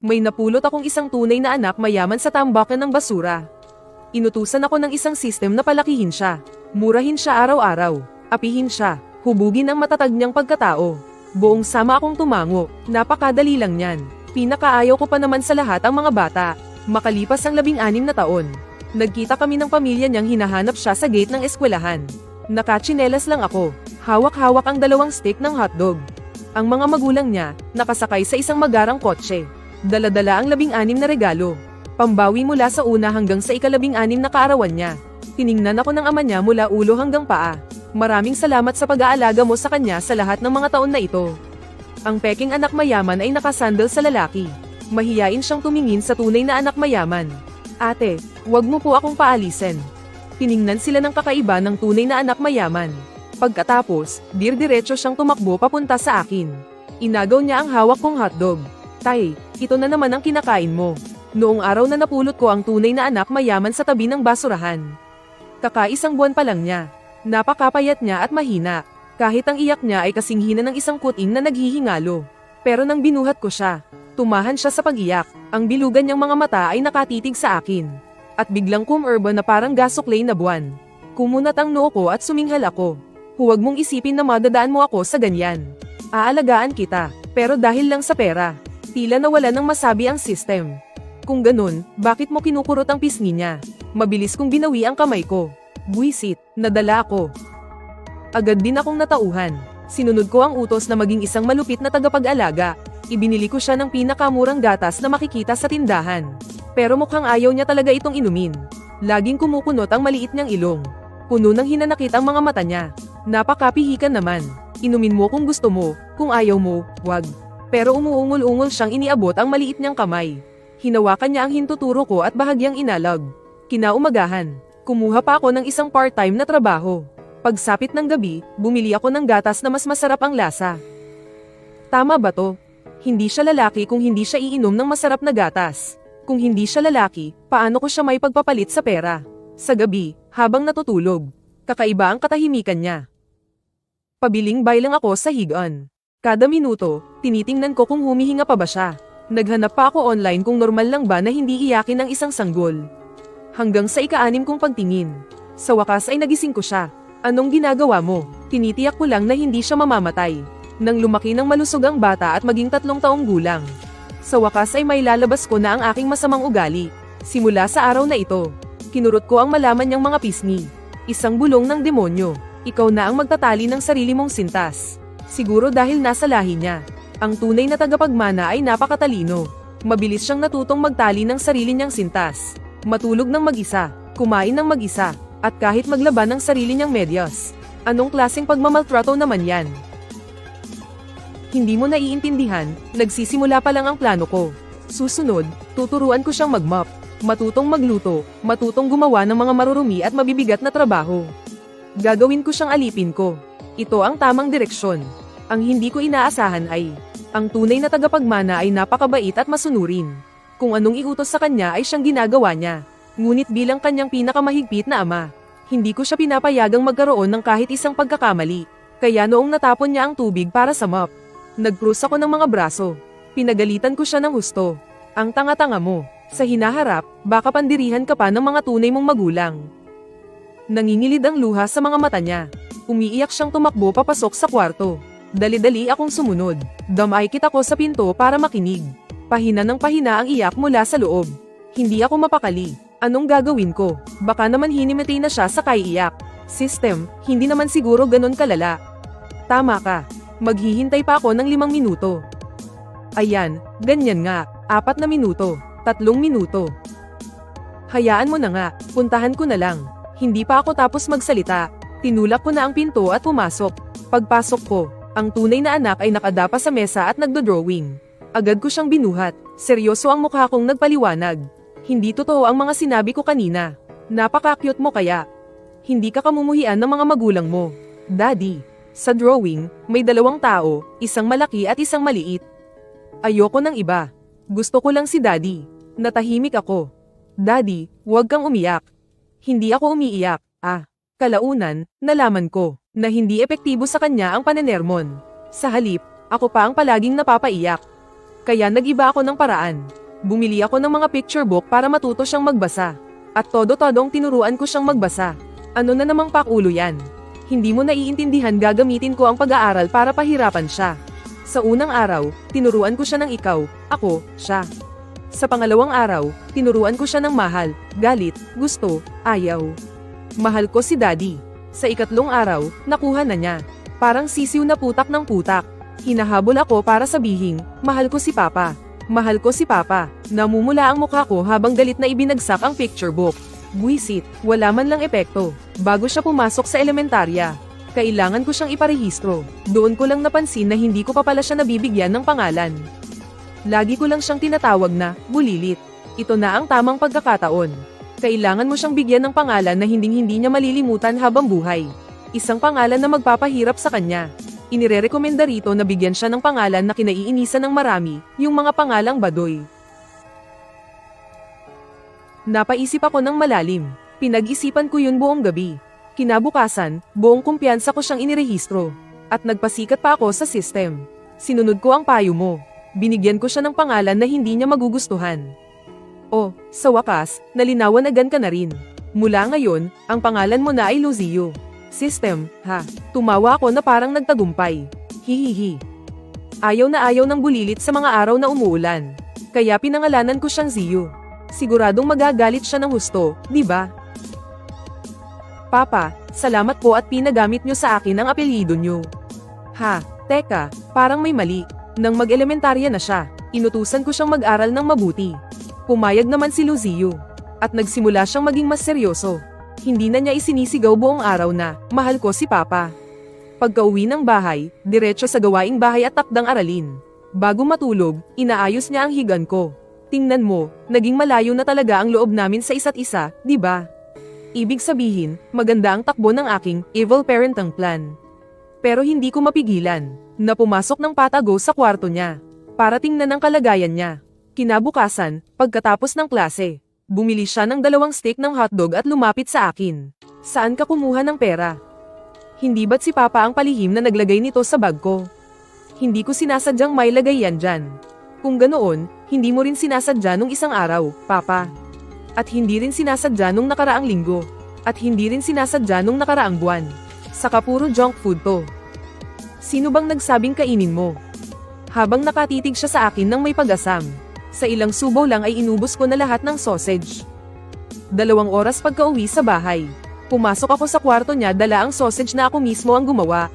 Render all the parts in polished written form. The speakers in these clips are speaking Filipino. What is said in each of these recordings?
May napulot akong isang tunay na anak mayaman sa tambakan ng basura. Inutusan ako ng isang system na palakihin siya. Murahin siya araw-araw. Apihin siya. Hubugin ang matatag niyang pagkatao. Buong sama akong tumango. Napakadali lang niyan. Pinakaayaw ko pa naman sa lahat ang mga bata. Makalipas ang 16 na taon. Nagkita kami ng pamilya niyang hinahanap siya sa gate ng eskwelahan. Nakatsinelas lang ako. Hawak-hawak ang 2 stick ng hotdog. Ang mga magulang niya, nakasakay sa isang magarang kotse. Dala-dala ang 16 na regalo. Pambawi mula sa una hanggang sa ika-16 na kaarawan niya. Tiningnan ako ng ama niya mula ulo hanggang paa. Maraming salamat sa pag-aalaga mo sa kanya sa lahat ng mga taon na ito. Ang peking anak mayaman ay nakasandal sa lalaki. Mahiyain siyang tumingin sa tunay na anak mayaman. Ate, wag mo po akong paalisin. Tiningnan sila ng kakaiba ng tunay na anak mayaman. Pagkatapos, dir-diretso siyang tumakbo papunta sa akin. Inagaw niya ang hawak kong hotdog. Tay, ito na naman ang kinakain mo. Noong araw na napulot ko ang tunay na anak mayaman sa tabi ng basurahan. Kakaisang buwan pa lang niya. Napakapayat niya at mahina. Kahit ang iyak niya ay kasing hina ng isang kuting na naghihingalo. Pero nang binuhat ko siya, tumahan siya sa pag-iyak. Ang bilugan niyang mga mata ay nakatitig sa akin. At biglang kumurba na parang gasuklay na buwan. Kumunat ang noo ko at suminghal ako. Huwag mong isipin na madadaan mo ako sa ganyan. Aalagaan kita, pero dahil lang sa pera. Tila nawala ng masabi ang system. Kung ganun, bakit mo kinukurot ang pisngi niya? Mabilis kong binawi ang kamay ko. Buwisit, nadala ako. Agad din akong natauhan. Sinunod ko ang utos na maging isang malupit na tagapag-alaga. Ibinili ko siya ng pinakamurang gatas na makikita sa tindahan. Pero mukhang ayaw niya talaga itong inumin. Laging kumukunot ang maliit niyang ilong. Puno ng hinanakit ang mga mata niya. Napakapihikan naman. Inumin mo kung gusto mo, kung ayaw mo, wag. Pero umuungol-ungol siyang iniabot ang maliit niyang kamay. Hinawakan niya ang hintuturo ko at bahagyang inalag. Kinaumagahan, kumuha pa ako ng isang part-time na trabaho. Pagsapit ng gabi, bumili ako ng gatas na mas masarap ang lasa. Tama ba to? Hindi siya lalaki kung hindi siya iinom ng masarap na gatas. Kung hindi siya lalaki, paano ko siya may pagpapalit sa pera? Sa gabi, habang natutulog, kakaiba ang katahimikan niya. Pabiling-bay lang ako sa higaan. Kada minuto, tinitingnan ko kung humihinga pa ba siya. Naghanap pa ako online kung normal lang ba na hindi iyakin ng isang sanggol. Hanggang sa ika-6 kong pagtingin. Sa wakas ay nagising ko siya. Anong ginagawa mo? Tinitiyak ko lang na hindi siya mamamatay. Nang lumaki ng malusog ang bata at maging 3 taong gulang. Sa wakas ay may lalabas ko na ang aking masamang ugali. Simula sa araw na ito, kinurot ko ang malaman niyang mga pisngi. Isang bulong ng demonyo. Ikaw na ang magtatali ng sarili mong sintas. Siguro dahil nasa lahi niya. Ang tunay na tagapagmana ay napakatalino. Mabilis siyang natutong magtali ng sarili niyang sintas. Matulog ng mag-isa, kumain ng mag-isa, at kahit maglaban ng sarili niyang medyas. Anong klaseng pagmamaltrato naman yan? Hindi mo naiintindihan, nagsisimula pa lang ang plano ko. Susunod, tuturuan ko siyang mag-mop, matutong magluto, matutong gumawa ng mga marurumi at mabibigat na trabaho. Gagawin ko siyang alipin ko. Ito ang tamang direksyon. Ang hindi ko inaasahan ay, ang tunay na tagapagmana ay napakabait at masunurin. Kung anong iutos sa kanya ay siyang ginagawa niya. Ngunit bilang kanyang pinakamahigpit na ama, hindi ko siya pinapayagang magkaroon ng kahit isang pagkakamali. Kaya noong natapon niya ang tubig para sa mop, nagkrus ako ng mga braso. Pinagalitan ko siya ng husto. Ang tanga-tanga mo. Sa hinaharap, baka pandirihan ka pa ng mga tunay mong magulang. Nangingilid ang luha sa mga mata niya. Umiiyak siyang tumakbo papasok sa kwarto. Dali-dali akong sumunod. Damay kita ko sa pinto para makinig. Pahina ng pahina ang iyak mula sa loob. Hindi ako mapakali. Anong gagawin ko? Baka naman hinimitay na siya sa kaiiyak. System, hindi naman siguro ganon kalala. Tama ka. Maghihintay pa ako ng 5 minuto. Ayan, ganyan nga. 4 na minuto. 3 minuto. Hayaan mo na nga, puntahan ko na lang. Hindi pa ako tapos magsalita. Tinulak ko na ang pinto at pumasok. Pagpasok ko, ang tunay na anak ay nakadapa sa mesa at nagdo-drawing. Agad ko siyang binuhat. Seryoso ang mukha kong nagpaliwanag. Hindi totoo ang mga sinabi ko kanina. Napaka-cute mo kaya. Hindi ka kamumuhian ng mga magulang mo. Daddy, sa drawing, may 2 tao, isang malaki at isang maliit. Ayoko ng iba. Gusto ko lang si Daddy. Natahimik ako. Daddy, huwag kang umiyak. Hindi ako umiiyak. Kalaunan, nalaman ko na hindi epektibo sa kanya ang panenermon. Sa halip, ako pa ang palaging napapaiyak. Kaya nag-iba ako ng paraan. Bumili ako ng mga picture book para matuto siyang magbasa. At todo-todong tinuruan ko siyang magbasa. Ano na namang pakulo yan? Hindi mo naiintindihan, gagamitin ko ang pag-aaral para pahirapan siya. Sa unang araw, tinuruan ko siya ng ikaw, ako, siya. Sa pangalawang araw, tinuruan ko siya ng mahal, galit, gusto, ayaw. Mahal ko si Daddy. Sa ikatlong araw, nakuha na niya. Parang sisiw na putak ng putak. Hinahabol ako para sabihin, mahal ko si Papa. Mahal ko si Papa. Namumula ang mukha ko habang galit na ibinagsak ang picture book. Buwisit, wala man lang epekto. Bago siya pumasok sa elementarya, kailangan ko siyang iparehistro. Doon ko lang napansin na hindi ko pa pala siya nabibigyan ng pangalan. Lagi ko lang siyang tinatawag na, Bulilit. Ito na ang tamang pagkakataon. Kailangan mo siyang bigyan ng pangalan na hinding-hindi niya malilimutan habang buhay. Isang pangalan na magpapahirap sa kanya. Inirerekomenda rito na bigyan siya ng pangalan na kinaiinisan ng marami, yung mga pangalang Badoy. Napaisip ako ng malalim. Pinag-isipan ko yun buong gabi. Kinabukasan, buong kumpiyansa ko siyang inirehistro. At nagpasikat pa ako sa system. Sinunod ko ang payo mo. Binigyan ko siya ng pangalan na hindi niya magugustuhan. Oh, sa wakas, nalinawan ka na rin. Mula ngayon, ang pangalan mo na ay Luzio. System, ha? Tumawa ako na parang nagtagumpay. Hihihi. Ayaw ng Bulilit sa mga araw na umuulan. Kaya pinangalanan ko siyang Zio. Siguradong magagalit siya ng husto, di ba? Papa, salamat po at pinagamit niyo sa akin ang apelyido niyo. Ha, teka, parang may mali. Nang mag-elementarya na siya, inutusan ko siyang mag-aral ng mabuti. Pumayag naman si Luzio. At nagsimula siyang maging mas seryoso. Hindi na niya isinisigaw buong araw na, mahal ko si Papa. Pagka-uwi ng bahay, diretso sa gawaing bahay at takdang aralin. Bago matulog, inaayos niya ang higan ko. Tingnan mo, naging malayo na talaga ang loob namin sa isa't isa, di ba? Ibig sabihin, maganda ang takbo ng aking evil parenting plan. Pero hindi ko mapigilan na pumasok ng patago sa kwarto niya para tingnan ang kalagayan niya. Kinabukasan, pagkatapos ng klase, bumili siya ng 2 stick ng hotdog at lumapit sa akin. Saan ka kumuha ng pera? Hindi ba't si Papa ang palihim na naglagay nito sa bag ko? Hindi ko sinasadyang may lagay yan dyan. Kung ganoon, hindi mo rin sinasadya nung isang araw, Papa. At hindi rin sinasadya nung nakaraang linggo. At hindi rin sinasadya nung nakaraang buwan. Saka puro junk food to. Sino bang nagsabing kainin mo? Habang nakatitig siya sa akin ng may pag-asam. Sa ilang subo lang ay inubos ko na lahat ng sausage. 2 oras pagka-uwi sa bahay. Pumasok ako sa kwarto niya, dala ang sausage na ako mismo ang gumawa.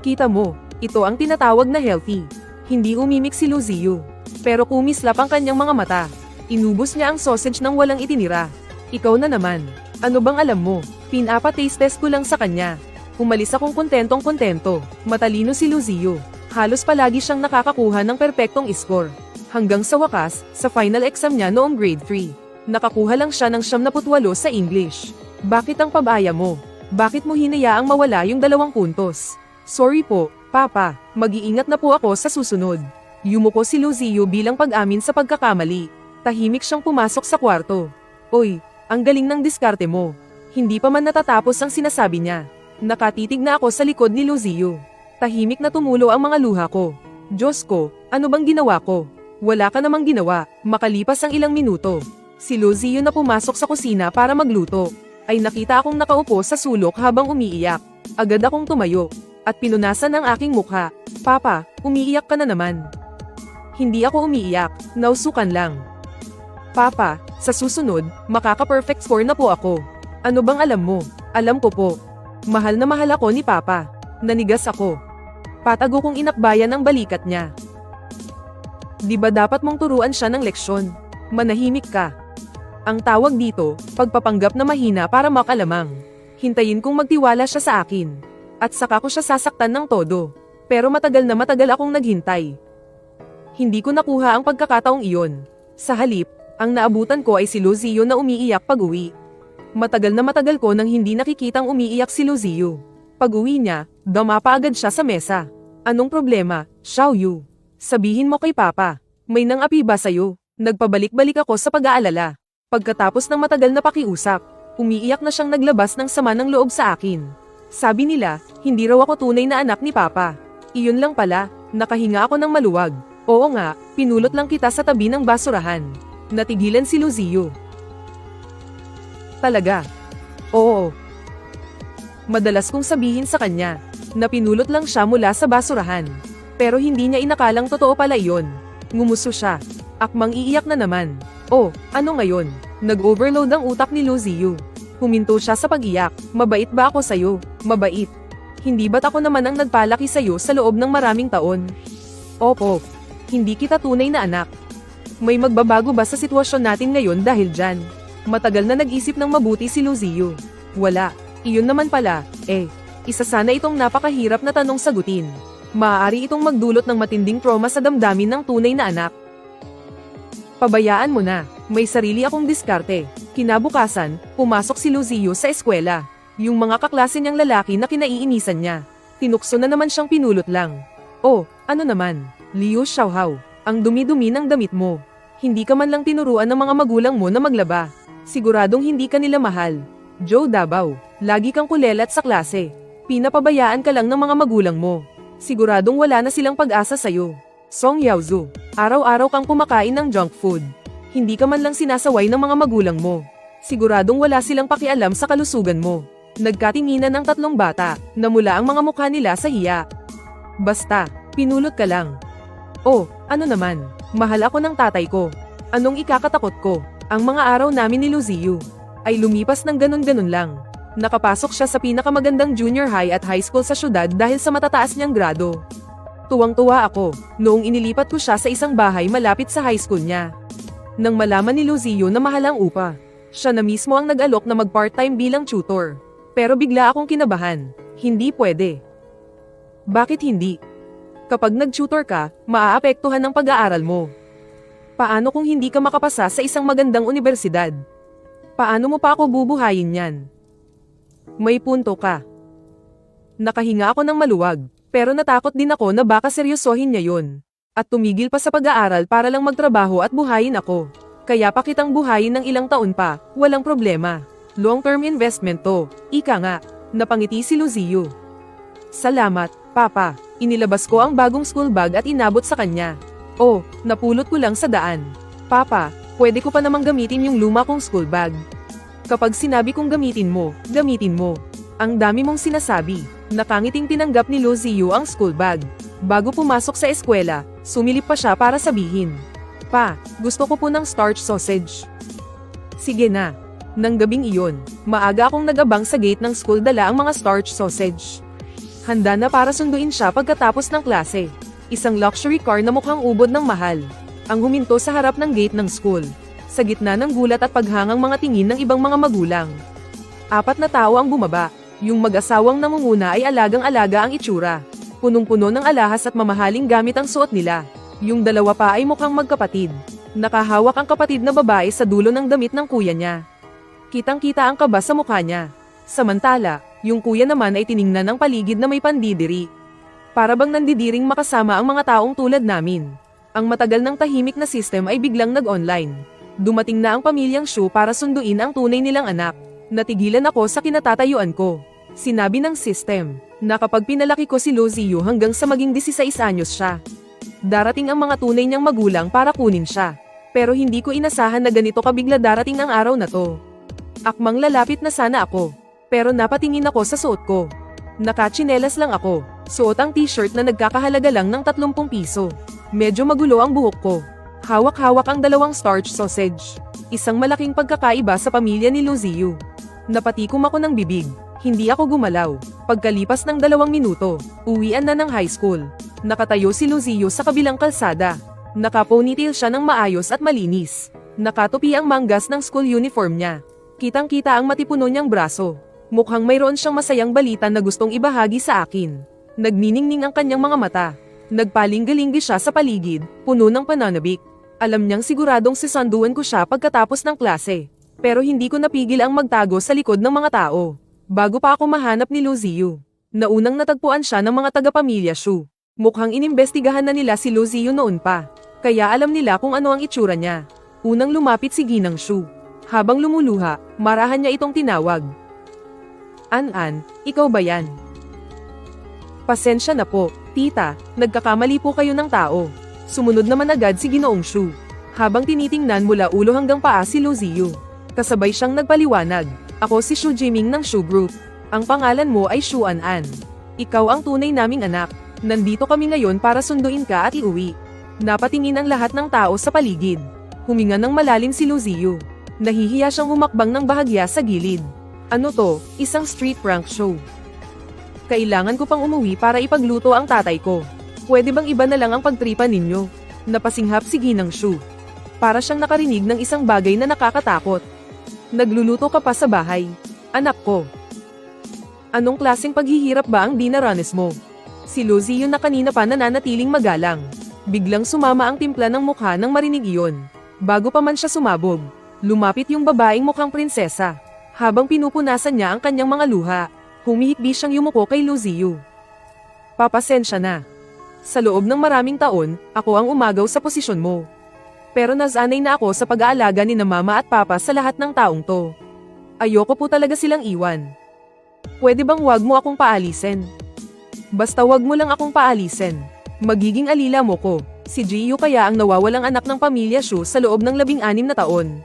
Kita mo, ito ang tinatawag na healthy. Hindi umimik si Luzio. Pero kumislap ang kanyang mga mata. Inubos niya ang sausage nang walang itinira. Ikaw na naman. Ano bang alam mo? Pinapa-taste test ko lang sa kanya. Umalis akong kontentong-kontento. Matalino si Luzio. Halos palagi siyang nakakakuha ng perpektong score. Hanggang sa wakas, sa final exam niya noong grade 3, nakakuha lang siya ng 78 sa English. Bakit ang pabaya mo? Bakit mo hinayaang mawala yung 2 puntos? Sorry po, Papa. Mag-iingat na po ako sa susunod. Yumuko si Luzio bilang pag-amin sa pagkakamali. Tahimik siyang pumasok sa kwarto. Oy, ang galing ng diskarte mo. Hindi pa man natatapos ang sinasabi niya. Nakatitig na ako sa likod ni Luzio. Tahimik na tumulo ang mga luha ko. Diyos ko, ano bang ginawa ko? Wala ka namang ginawa. Makalipas ang ilang minuto, si Luzio na pumasok sa kusina para magluto. Ay nakita akong nakaupo sa sulok habang umiiyak. Agad akong tumayo at pinunasan ang aking mukha. Papa, umiiyak ka na naman. Hindi ako umiiyak, nausukan lang. Papa, sa susunod, makaka-perfect score na po ako. Ano bang alam mo? Alam ko po. Mahal na mahal ako ni Papa. Nanigas ako. Patago kong inakbayan ang balikat niya. Di ba dapat mong turuan siya ng leksyon? Manahimik ka. Ang tawag dito, pagpapanggap na mahina para makalamang. Hintayin kong magtiwala siya sa akin. At saka ko siya sasaktan ng todo. Pero matagal akong naghintay. Hindi ko nakuha ang pagkakataong iyon. Sa halip, ang naabutan ko ay si Luzio na umiiyak pag-uwi. Matagal ko nang hindi nakikitang umiiyak si Luzio. Pag-uwi niya, dumapa agad siya sa mesa. Anong problema, Xiaoyu? Sabihin mo kay Papa, may nang-api ba sa'yo? Nagpabalik-balik ako sa pag-aalala. Pagkatapos ng matagal na pakiusap, umiiyak na siyang naglabas ng sama ng loob sa akin. Sabi nila, hindi raw ako tunay na anak ni Papa. Iyon lang pala, nakahinga ako ng maluwag. Oo nga, Pinulot lang kita sa tabi ng basurahan. Natigilan si Lucio. Talaga? Oo. Madalas kong sabihin sa kanya, na pinulot lang siya mula sa basurahan. Pero hindi niya inakalang totoo pala iyon. Ngumuso siya. Akmang iiyak na naman. Oh, ano ngayon? Nag-overload ang utak ni Lucio. Huminto siya sa pag-iyak. Mabait ba ako sa'yo? Mabait. Hindi ba't ako naman ang nagpalaki sa'yo sa loob ng maraming taon? Opo. Hindi kita tunay na anak. May magbabago ba sa sitwasyon natin ngayon dahil dyan? Matagal na nag-isip ng mabuti si Lucio. Wala. Iyon naman pala, isa sana itong napakahirap na tanong sagutin. Maaari itong magdulot ng matinding trauma sa damdamin ng tunay na anak. Pabayaan mo na, may sarili akong diskarte. Kinabukasan, pumasok si Lucio sa eskwela. Yung mga kaklase niyang lalaki na kinaiinisan niya. Tinukso na naman siyang pinulot lang. Oh, ano naman? Liu Xiaohao, ang dumi-dumi ng damit mo. Hindi ka man lang tinuruan ng mga magulang mo na maglaba. Siguradong hindi ka nila mahal. Joe Dabao, lagi kang kulelat sa klase. Pinapabayaan ka lang ng mga magulang mo. Siguradong wala na silang pag-asa sa'yo. Song Yaozu, araw-araw kang kumakain ng junk food. Hindi ka man lang sinasaway ng mga magulang mo. Siguradong wala silang pakialam sa kalusugan mo. Nagkatinginan ang tatlong bata, namula ang mga mukha nila sa hiya. Basta, pinulot ka lang. Oh, ano naman, mahal ako ng tatay ko. Anong ikakatakot ko? Ang mga araw namin ni Lucio ay lumipas ng ganun-ganun lang. Nakapasok siya sa pinakamagandang junior high at high school sa syudad dahil sa matataas niyang grado. Tuwang-tuwa ako, noong inilipat ko siya sa isang bahay malapit sa high school niya. Nang malaman ni Lucio na mahal ang upa, siya na mismo ang nag-alok na mag-part-time bilang tutor. Pero bigla akong kinabahan. Hindi pwede. Bakit hindi? Kapag nag-tutor ka, maaapektuhan ang pag-aaral mo. Paano kung hindi ka makapasa sa isang magandang universidad? Paano mo pa ako bubuhayin yan? May punto ka. Nakahinga ako ng maluwag, pero natakot din ako na baka seryosohin niya yun. At tumigil pa sa pag-aaral para lang magtrabaho at buhayin ako. Kaya pa kitang buhayin ng ilang taon pa, walang problema. Long-term investment to, ika nga. Napangiti si Lucio. Salamat, Papa. Inilabas ko ang bagong school bag at inabot sa kanya. Oh, napulot ko lang sa daan. Papa, pwede ko pa namang gamitin yung luma kong school bag. Kapag sinabi kong gamitin mo, gamitin mo. Ang dami mong sinasabi. Nakangiting tinanggap ni Lucio ang school bag. Bago pumasok sa eskwela, sumilip pa siya para sabihin. Pa, gusto ko po ng starch sausage. Sige na. Nang gabing iyon, maaga akong nag-abang sa gate ng school dala ang mga starch sausage. Handa na para sunduin siya pagkatapos ng klase. Isang luxury car na mukhang ubod ng mahal. Ang huminto sa harap ng gate ng school. Sa gitna ng gulat at paghangang mga tingin ng ibang mga magulang. 4 na tao ang bumaba. Yung mag-asawang namumuna ay alagang-alaga ang itsura. Punong-puno ng alahas at mamahaling gamit ang suot nila. Yung dalawa pa ay mukhang magkapatid. Nakahawak ang kapatid na babae sa dulo ng damit ng kuya niya. Kitang-kita ang kaba sa mukha niya. Samantala, yung kuya naman ay tiningnan ng paligid na may pandidiri. Para bang nandidiring makasama ang mga taong tulad namin. Ang matagal ng tahimik na system ay biglang nag-online. Dumating na ang pamilyang Shu para sunduin ang tunay nilang anak. Natigilan ako sa kinatatayuan ko. Sinabi ng system, na kapag pinalaki ko si Lucio hanggang sa maging 16 anyos siya, darating ang mga tunay niyang magulang para kunin siya. Pero hindi ko inasahan na ganito kabigla darating ang araw na to. Akmang lalapit na sana ako. Pero napatingin ako sa suot ko. Nakatsinelas lang ako. Suot ang t-shirt na nagkakahalaga lang ng 30 piso. Medyo magulo ang buhok ko. Hawak-hawak ang 2 starch sausage. Isang malaking pagkakaiba sa pamilya ni Lucio. Napatikom ako ng bibig. Hindi ako gumalaw. Pagkalipas ng 2 minuto, uwian na ng high school. Nakatayo si Lucio sa kabilang kalsada. Nakaponytail siya ng maayos at malinis. Nakatupi ang manggas ng school uniform niya. Kitang-kita ang matipuno niyang braso. Mukhang mayroon siyang masayang balita na gustong ibahagi sa akin. Nagniningning ang kanyang mga mata. Nagpalinggi-linggi siya sa paligid, puno ng pananabik. Alam niyang siguradong sisanduan ko siya pagkatapos ng klase. Pero hindi ko napigil ang magtago sa likod ng mga tao. Bago pa ako mahanap ni Lucio, naunang natagpuan siya ng mga taga-pamilya Shu. Mukhang inimbestigahan na nila si Lucio noon pa. Kaya alam nila kung ano ang itsura niya. Unang lumapit si Ginang Shu. Habang lumuluha, marahan niya itong tinawag. An-an, ikaw ba yan? Pasensya na po, tita, nagkakamali po kayo ng tao. Sumunod naman agad si Ginoong Shu. Habang tinitingnan mula ulo hanggang paa si Lu Ziyu. Kasabay siyang nagpaliwanag. Ako si Shu Jiming ng Shu Group. Ang pangalan mo ay Shu An. Ikaw ang tunay naming anak. Nandito kami ngayon para sunduin ka at iuwi. Napatingin ang lahat ng tao sa paligid. Huminga ng malalim si Lu Ziyu. Nahihiya siyang humakbang ng bahagya sa gilid. Ano to? Isang street prank show. Kailangan ko pang umuwi para ipagluto ang tatay ko. Pwede bang iba na lang ang pagtripan ninyo? Napasinghap si Ginang Shu. Para siyang nakarinig ng isang bagay na nakakatakot. Nagluluto ka pa sa bahay. Anak ko. Anong klaseng paghihirap ba ang dinaranas mo? Si Lu Ziyu na kanina pa nananatiling magalang. Biglang sumama ang timpla ng mukha nang marinig iyon. Bago pa man siya sumabog, lumapit yung babaeng mukhang prinsesa. Habang pinupunasan niya ang kanyang mga luha, humihikbi siyang yumuko kay Lu Ziyu. Papasensya na. Sa loob ng maraming taon, ako ang umagaw sa posisyon mo. Pero nasanay na ako sa pag-aalaga ni na mama at papa sa lahat ng taong to. Ayoko po talaga silang iwan. Pwede bang wag mo akong paalisin? Basta wag mo lang akong paalisin. Magiging alila mo ko. Si Jiyu kaya ang nawawalang anak ng pamilya Shu sa loob ng 16 na taon.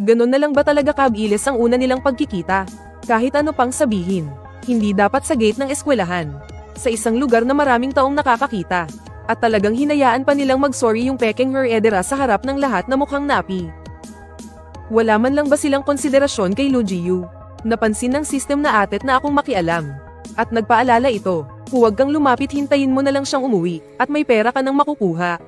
Ganon na lang ba talaga kabilis ang una nilang pagkikita? Kahit ano pang sabihin, hindi dapat sa gate ng eskwelahan. Sa isang lugar na maraming taong nakakakita. At talagang hinayaan pa nilang mag-sorry yung pekeng Heredera sa harap ng lahat na mukhang napi. Wala man lang ba silang konsiderasyon kay Lu Jiyu? Napansin ng system na atet na akong makialam. At nagpaalala ito, huwag kang lumapit, hintayin mo na lang siyang umuwi, at may pera ka nang makukuha.